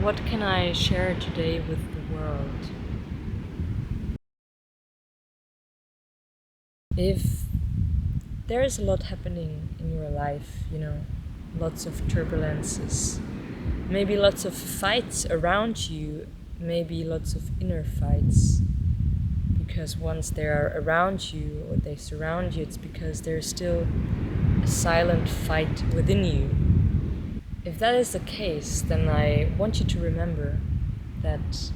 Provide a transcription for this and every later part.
What can I share today with the world? If there is a lot happening in your life, lots of turbulences, maybe lots of fights around you, maybe lots of inner fights, because once they are around you or they surround you, it's because there's still a silent fight within you. If that is the case, then I want you to remember that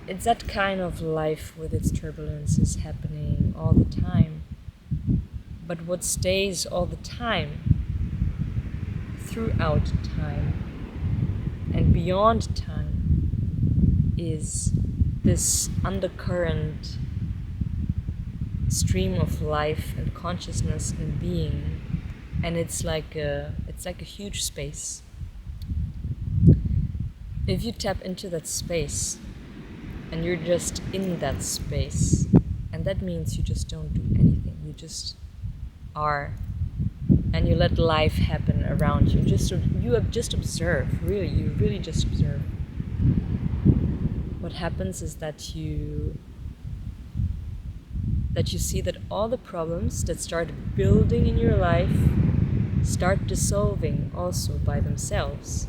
it's that kind of life with its turbulences happening all the time. But what stays all the time, throughout time, and beyond time, is this undercurrent stream of life and consciousness and being. And it's like a huge space. If you tap into that space and you're just in that space, and that means you just don't do anything, you just are, and you let life happen around you. You just observe. You really just observe. What happens is that you see that all the problems that start building in your life start dissolving also by themselves,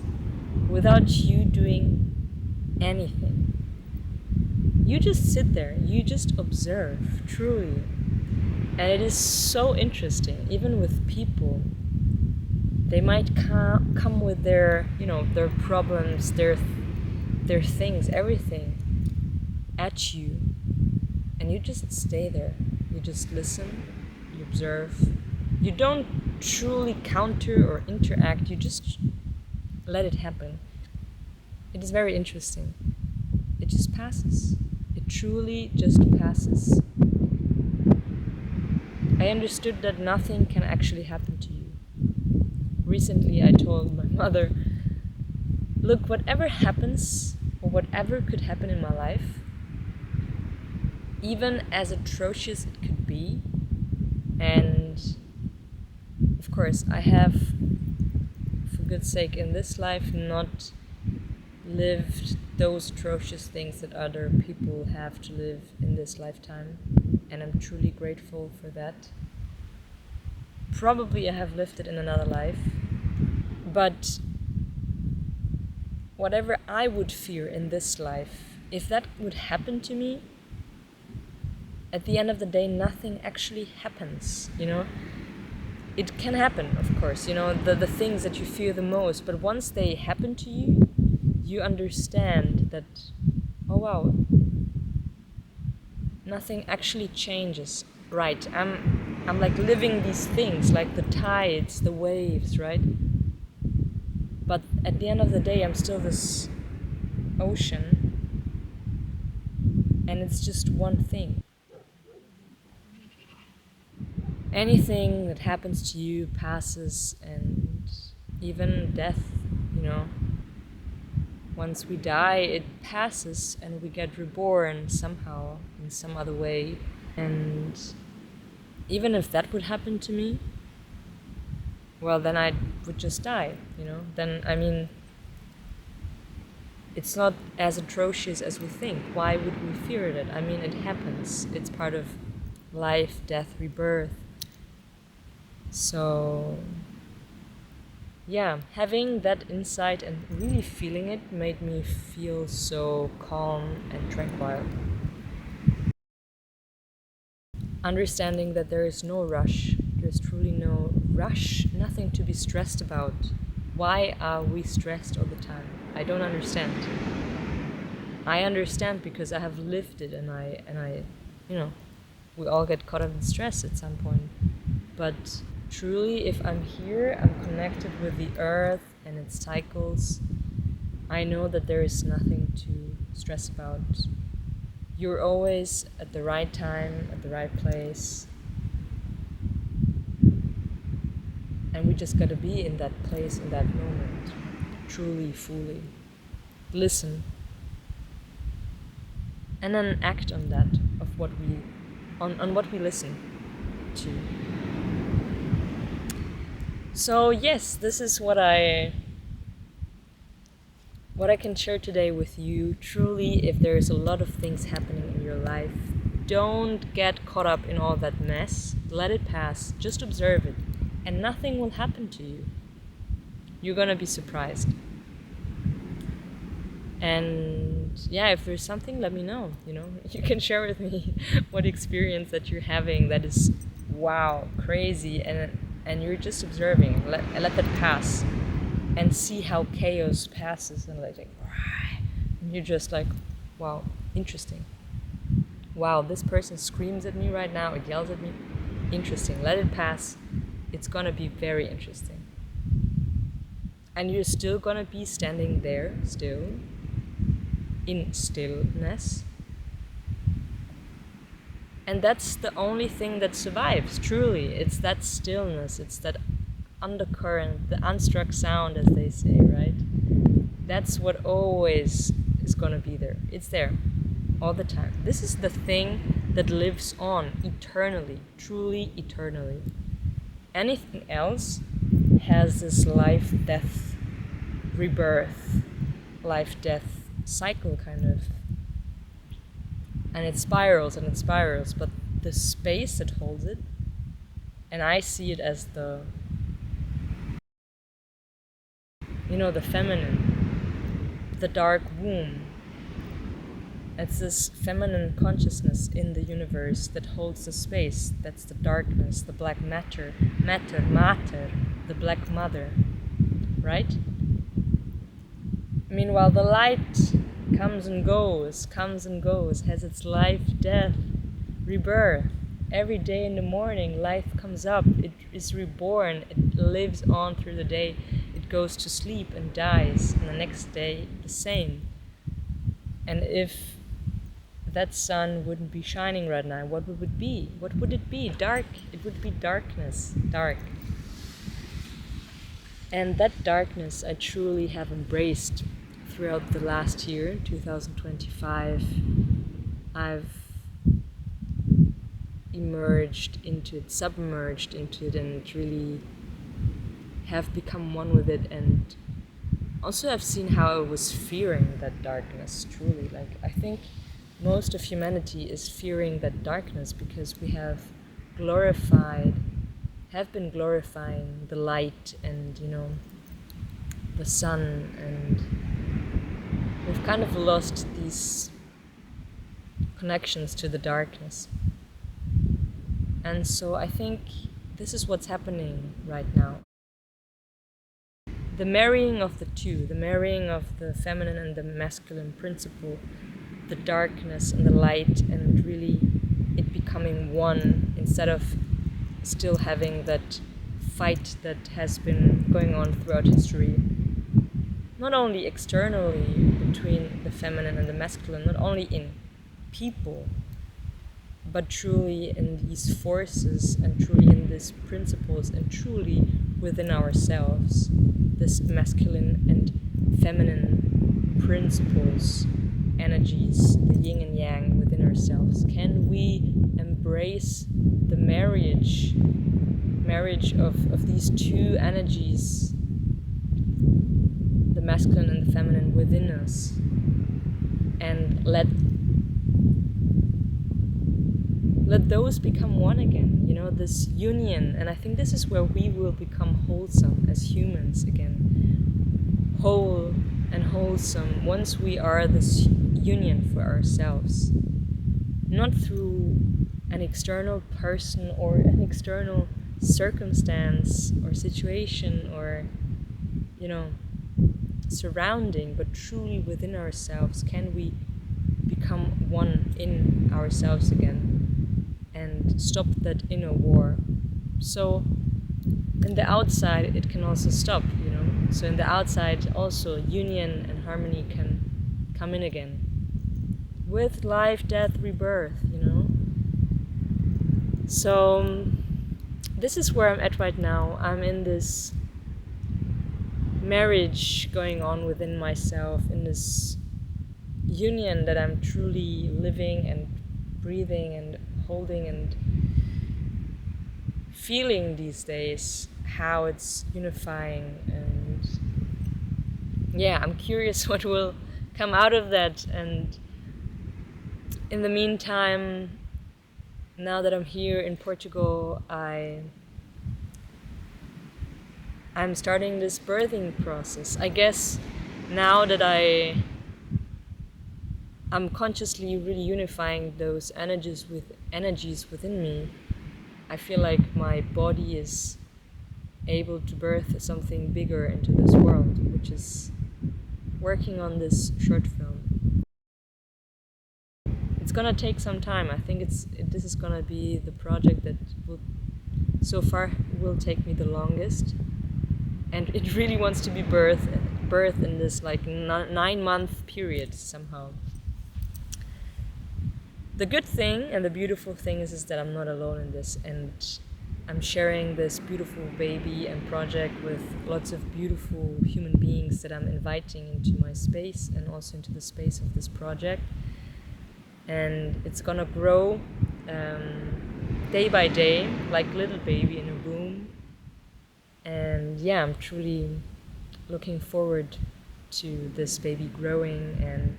without you doing anything. You just sit there, you just observe, truly. And it is so interesting, even with people. They might come with their problems, their things, everything at you. And you just stay there. You just listen, you observe. You don't truly counter or interact, you just let it happen. It is very interesting. It just passes. It truly just passes. I understood that nothing can actually happen to you. Recently I told my mother, look, whatever happens, or whatever could happen in my life, even as atrocious it could be, and of course I have, for good's sake, in this life not lived those atrocious things that other people have to live in this lifetime, and I'm truly grateful for that. Probably I have lived it in another life, but whatever I would fear in this life, if that would happen to me, at the end of the day, nothing actually happens, It can happen, of course, the things that you fear the most, but once they happen to you, you understand that, oh wow, nothing actually changes, right? I'm like living these things, like the tides, the waves, right? But at the end of the day, I'm still this ocean, and it's just one thing. Anything that happens to you passes, and even death, once we die, it passes and we get reborn somehow, in some other way. And even if that would happen to me, well, then I would just die, Then, it's not as atrocious as we think. Why would we fear it? It happens. It's part of life, death, rebirth. So, yeah, having that insight and really feeling it made me feel so calm and tranquil. Understanding that there is no rush, there's truly no rush, nothing to be stressed about. Why are we stressed all the time? I don't understand. I understand because I have lived it, and I, we all get caught up in stress at some point. But truly, if I'm here, I'm connected with the earth and its cycles, I know that there is nothing to stress about. You're always at the right time, at the right place. And we just gotta be in that place, in that moment, truly, fully. Listen. And then act on that, of what we, on what we listen to. So yes, this is what I what I can share today with you, truly, if there's a lot of things happening in your life, don't get caught up in all that mess. Let it pass. Just observe it. And nothing will happen to you. You're gonna be surprised. And yeah, if there's something, let me know. You can share with me what experience that you're having that is wow, crazy, and you're just observing. Let that pass and see how chaos passes, and and you're just like, wow, interesting. Wow, this person screams at me right now, it yells at me. Interesting. Let it pass. It's gonna be very interesting. And you're still gonna be standing there, still, in stillness. And that's the only thing that survives, truly. It's that stillness, it's that undercurrent, the unstruck sound, as they say, right? That's what always is gonna be there. It's there, all the time. This is the thing that lives on eternally, truly eternally. Anything else has this life, death, rebirth, life, death cycle kind of. And it spirals, but the space that holds it, and I see it as the feminine, the dark womb. It's this feminine consciousness in the universe that holds the space. That's the darkness, the black matter, the black mother, right? Meanwhile, the light comes and goes, has its life, death, rebirth. Every day in the morning, life comes up, it is reborn, it lives on through the day, it goes to sleep and dies, and the next day, the same. And if that sun wouldn't be shining right now, what would it be? What would it be? Dark. It would be darkness. Dark. And that darkness I truly have embraced throughout the last year, 2025. I've emerged into it, submerged into it, and really have become one with it. And also I've seen how I was fearing that darkness, truly. I think most of humanity is fearing that darkness because we have been glorifying the light and, the sun, and we've kind of lost these connections to the darkness. And so I think this is what's happening right now. The marrying of the two, the marrying of the feminine and the masculine principle, the darkness and the light, and really it becoming one instead of still having that fight that has been going on throughout history, not only externally between the feminine and the masculine, not only in people, but truly in these forces and truly in these principles and truly within ourselves, this masculine and feminine principles, energies, the yin and yang within ourselves. Can we embrace the marriage of these two energies, the masculine and the feminine within us, and let those become one again, this union. And I think this is where we will become wholesome as humans again, whole and wholesome, once we are this union for ourselves, not through an external person or an external circumstance or situation or surrounding, but truly within ourselves. Can we become one in ourselves again and stop that inner war? So in the outside it can also stop, so in the outside also union and harmony can come in again with life, death, rebirth, So this is where I'm at right now. I'm in this marriage going on within myself, in this union that I'm truly living and breathing and holding and feeling these days, how it's unifying and yeah, I'm curious what will come out of that. And in the meantime, now that I'm here in Portugal, I'm starting this birthing process. I guess now that I'm consciously really unifying those energies within me, I feel like my body is able to birth something bigger into this world, which is working on this short film. It's gonna take some time. I think this is gonna be the project that will so far will take me the longest, and it really wants to be birth in this like 9-month period somehow. The good thing and the beautiful thing is that I'm not alone in this, and I'm sharing this beautiful baby and project with lots of beautiful human beings that I'm inviting into my space and also into the space of this project. And it's gonna grow day by day, like little baby in a womb. And yeah, I'm truly looking forward to this baby growing and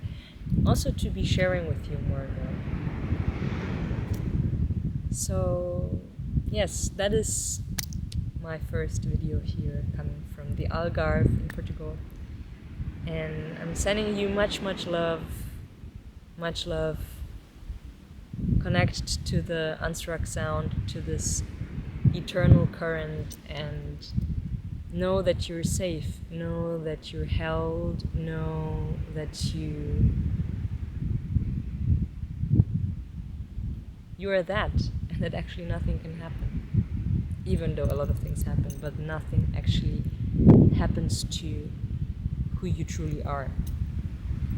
also to be sharing with you more and more. So yes, that is my first video here, coming from the Algarve in Portugal. And I'm sending you much love, much love. Connect to the unstruck sound, to this eternal current, and know that you're safe, know that you're held, know that you are that, and that actually nothing can happen. Even though a lot of things happen, but nothing actually happens to who you truly are,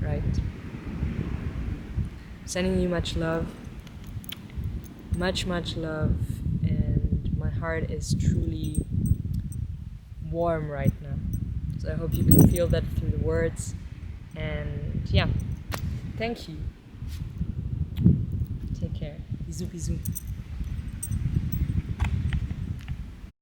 right? Sending you much love, much love, and my heart is truly warm right now. So I hope you can feel that through the words. And yeah, thank you. Take care. Bisous, bisous.